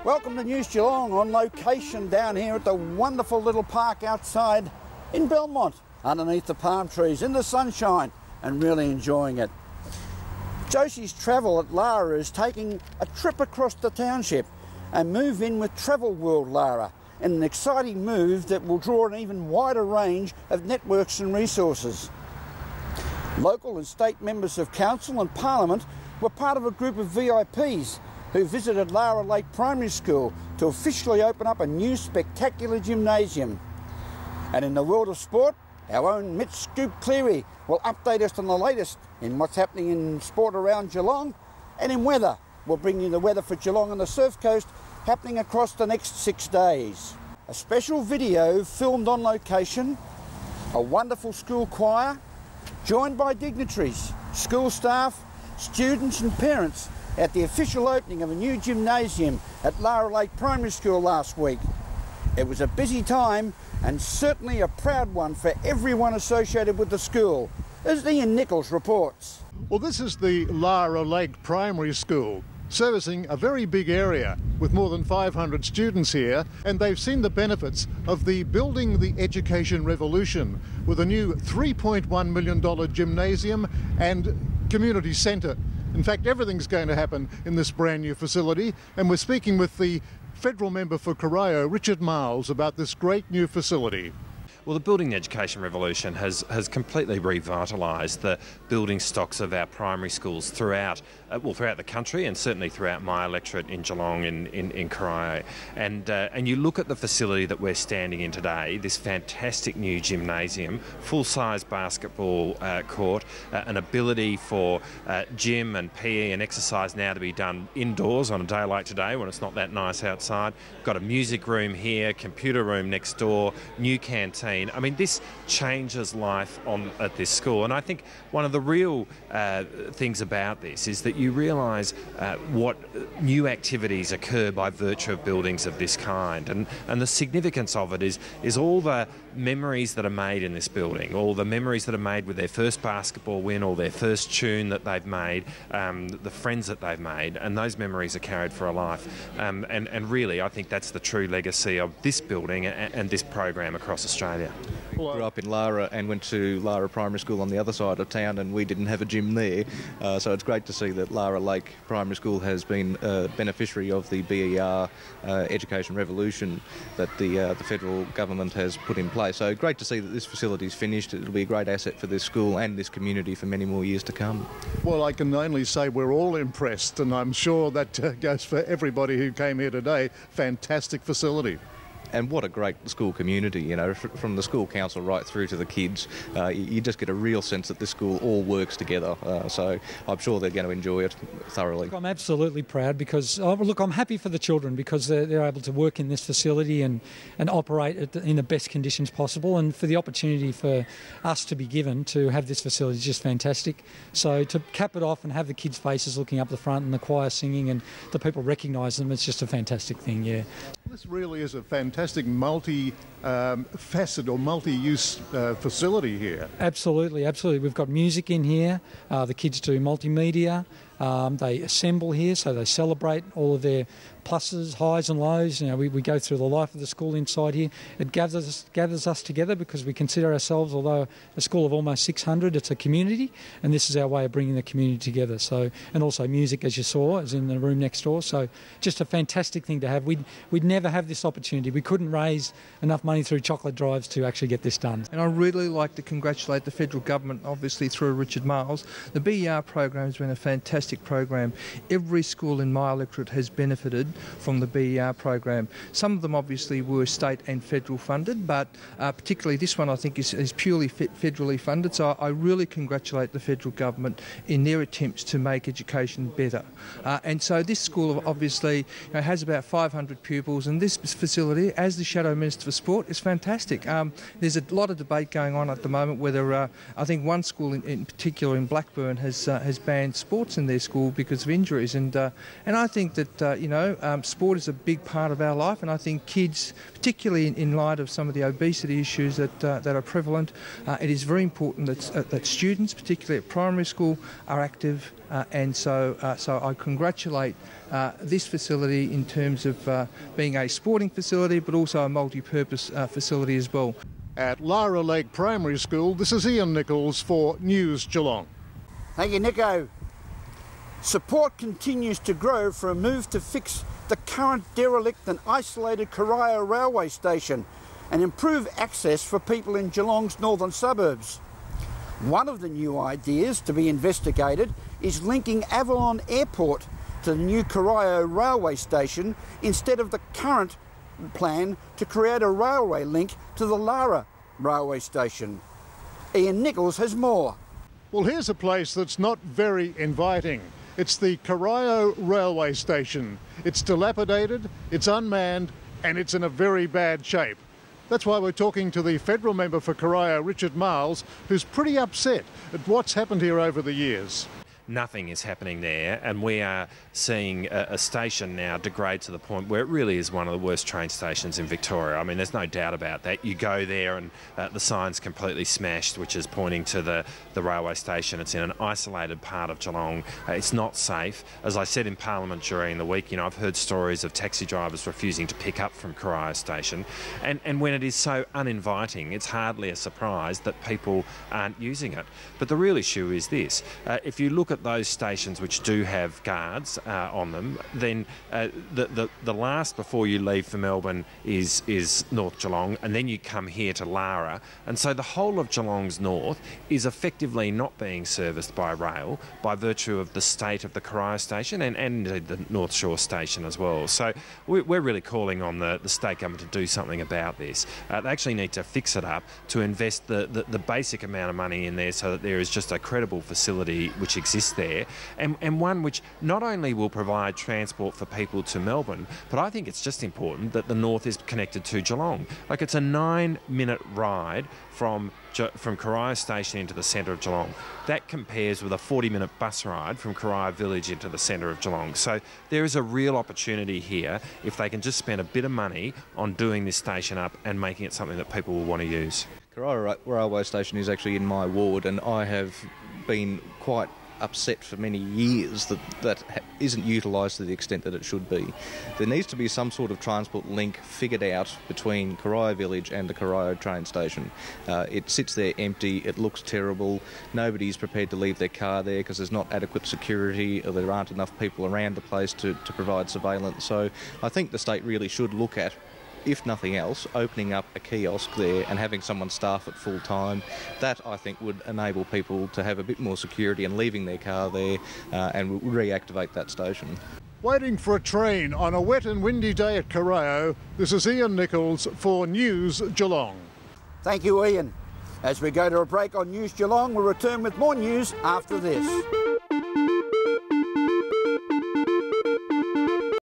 Welcome to News Geelong, on location down here at the wonderful little park outside in Belmont, underneath the palm trees, in the sunshine, and really enjoying it. Josie's Travel at Lara is taking a trip across the township and move in with Travel World Lara, in an exciting move that will draw an even wider range of networks and resources. Local and state members of council and parliament were part of a group of VIPs who visited Lara Lake Primary School to officially open up a new spectacular gymnasium. And in the world of sport, our own Mitch Scoop Cleary will update us on the latest in what's happening in sport around Geelong, and in weather. We'll bring you the weather for Geelong and the Surf Coast happening across the next 6 days. A special video filmed on location, a wonderful school choir, joined by dignitaries, school staff, students and parents at the official opening of a new gymnasium at Lara Lake Primary School last week. It was a busy time and certainly a proud one for everyone associated with the school, as Ian Nichols reports. Well, this is the Lara Lake Primary School, servicing a very big area with more than 500 students here, and they've seen the benefits of the Building the Education Revolution with a new $3.1 million gymnasium and community centre. In fact, everything's going to happen in this brand new facility, and we're speaking with the federal member for Corio, Richard Miles, about this great new facility. Well, the Building Education Revolution has completely revitalised the building stocks of our primary schools throughout the country, and certainly throughout my electorate in Geelong, in Corio. And you look at the facility that we're standing in today, this fantastic new gymnasium, full-size basketball court, an ability for gym and PE and exercise now to be done indoors on a day like today when it's not that nice outside. Got a music room here, computer room next door, new canteen. I mean, this changes life at this school, and I think one of the real things about this is that you realise what new activities occur by virtue of buildings of this kind, and the significance of it is all the memories that are made in this building, all the memories that are made with their first basketball win or their first tune that they've made, the friends that they've made, and those memories are carried for a life. And really, I think that's the true legacy of this building and this program across Australia. Well, grew up in Lara and went to Lara Primary School on the other side of town, and we didn't have a gym there, so it's great to see that Lara Lake Primary School has been a beneficiary of the BER education revolution that the federal government has put in place. So great to see that this facility is finished. It'll be a great asset for this school and this community for many more years to come. Well, I can only say we're all impressed, and I'm sure that goes for everybody who came here today. Fantastic facility. And what a great school community, you know, from the school council right through to the kids. You just get a real sense that this school all works together. So I'm sure they're going to enjoy it thoroughly. I'm absolutely proud because, look, I'm happy for the children because they're able to work in this facility and operate in the best conditions possible, and for the opportunity for us to be given to have this facility is just fantastic. So to cap it off and have the kids' faces looking up the front and the choir singing and the people recognise them, it's just a fantastic thing, yeah. This really is a fantastic multi-facet or multi-use facility here. Absolutely, absolutely. We've got music in here. The kids do multimedia. They assemble here, so they celebrate all of their pluses, highs and lows. You know, we go through the life of the school inside here. It gathers us together because we consider ourselves, although a school of almost 600, it's a community, and this is our way of bringing the community together. So, and also music, as you saw, is in the room next door. So just a fantastic thing to have. We'd never have this opportunity. We couldn't raise enough money through chocolate drives to actually get this done. And I'd really like to congratulate the federal government, obviously through Richard Miles. The BER program has been a fantastic program. Every school in my electorate has benefited from the BER program. Some of them obviously were state and federal funded, but particularly this one I think is purely federally funded. So I really congratulate the federal government in their attempts to make education better. And so this school obviously has about 500 pupils, and this facility, as the Shadow Minister for Sport, is fantastic. There's a lot of debate going on at the moment whether I think one school in particular in Blackburn has banned sports in their school because of injuries. And I think that sport is a big part of our life, and I think kids, particularly in light of some of the obesity issues that are prevalent, it is very important that students, particularly at primary school, are active. And so I congratulate this facility in terms of being a sporting facility, but also a multi-purpose facility as well. At Lara Lake Primary School, this is Ian Nichols for News Geelong. Thank you, Nico. Support continues to grow for a move to fix the current derelict and isolated Corio railway station and improve access for people in Geelong's northern suburbs. One of the new ideas to be investigated is linking Avalon Airport to the new Corio railway station instead of the current plan to create a railway link to the Lara railway station. Ian Nichols has more. Well, here's a place that's not very inviting. It's the Corio railway station. It's dilapidated, it's unmanned, and it's in a very bad shape. That's why we're talking to the federal member for Corio, Richard Marles, who's pretty upset at what's happened here over the years. Nothing is happening there, and we are seeing a station now degrade to the point where it really is one of the worst train stations in Victoria. I mean, there's no doubt about that. You go there and the sign's completely smashed, which is pointing to the railway station. It's in an isolated part of Geelong. It's not safe. As I said in Parliament during the week, I've heard stories of taxi drivers refusing to pick up from Corio station, and when it is so uninviting, it's hardly a surprise that people aren't using it. But the real issue is this. If you look at those stations which do have guards on them, then the last before you leave for Melbourne is North Geelong, and then you come here to Lara, and so the whole of Geelong's north is effectively not being serviced by rail by virtue of the state of the Corio station and indeed the North Shore station as well. So we're really calling on the state government to do something about this. They actually need to fix it up, to invest the basic amount of money in there so that there is just a credible facility which exists there, and one which not only will provide transport for people to Melbourne, but I think it's just important that the north is connected to Geelong. Like, it's a 9-minute ride from Corio station into the centre of Geelong. That compares with a 40-minute bus ride from Corio village into the centre of Geelong. So there is a real opportunity here if they can just spend a bit of money on doing this station up and making it something that people will want to use. Corio railway station is actually in my ward, and I have been quite upset for many years that isn't utilised to the extent that it should be. There needs to be some sort of transport link figured out between Corio village and the Corio train station. It sits there empty, it looks terrible, nobody's prepared to leave their car there because there's not adequate security, or there aren't enough people around the place to provide surveillance. So I think the state really should look at, if nothing else, opening up a kiosk there and having someone staff it full time. That, I think, would enable people to have a bit more security and leaving their car there and reactivate that station. Waiting for a train on a wet and windy day at Corio, this is Ian Nichols for News Geelong. Thank you, Ian. As we go to a break on News Geelong, we'll return with more news after this.